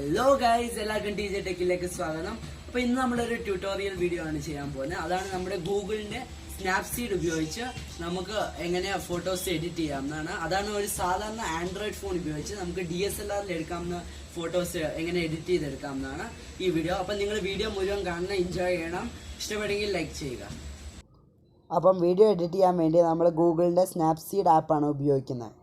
Hello guys, എല്ലാവർക്കും TJ ടെക്കിലേക്ക് സ്വാഗതം. അപ്പോൾ ഇന്ന് നമ്മൾ ഒരു ട്യൂട്ടോറിയൽ വീഡിയോ ആണ് ചെയ്യാൻ പോകുന്നത്. അതാണ് നമ്മുടെ ഗൂഗിളിന്റെ സ്നാപ്സീഡ് ഉപയോഗിച്ച് നമുക്ക് എങ്ങനെ ഫോട്ടോസ് എഡിറ്റ് ചെയ്യാമെന്നാണ്. അതാണ് ഒരു സാധാരണ ആൻഡ്രോയിഡ് ഫോൺ ഉപയോഗിച്ച് നമുക്ക് DSLR-ൽ എടുക്കാവുന്ന ഫോട്ടോസ് എങ്ങനെ എഡിറ്റ് ചെയ്തെടുക്കാമെന്നാണ് ഈ വീഡിയോ. അപ്പോൾ നിങ്ങൾ വീഡിയോ മുഴുവൻ കാണണം, എൻജോയ് ചെയ്യണം. ഇഷ്ടപ്പെടുമെങ്കിൽ ലൈക്ക് ചെയ്യുക. അപ്പം വീഡിയോ എഡിറ്റ് ചെയ്യാൻ വേണ്ടി നമ്മൾ ഗൂഗിളിൻ്റെ സ്നാപ്സീഡ് ആപ്പാണ് ഉപയോഗിക്കുന്നത്.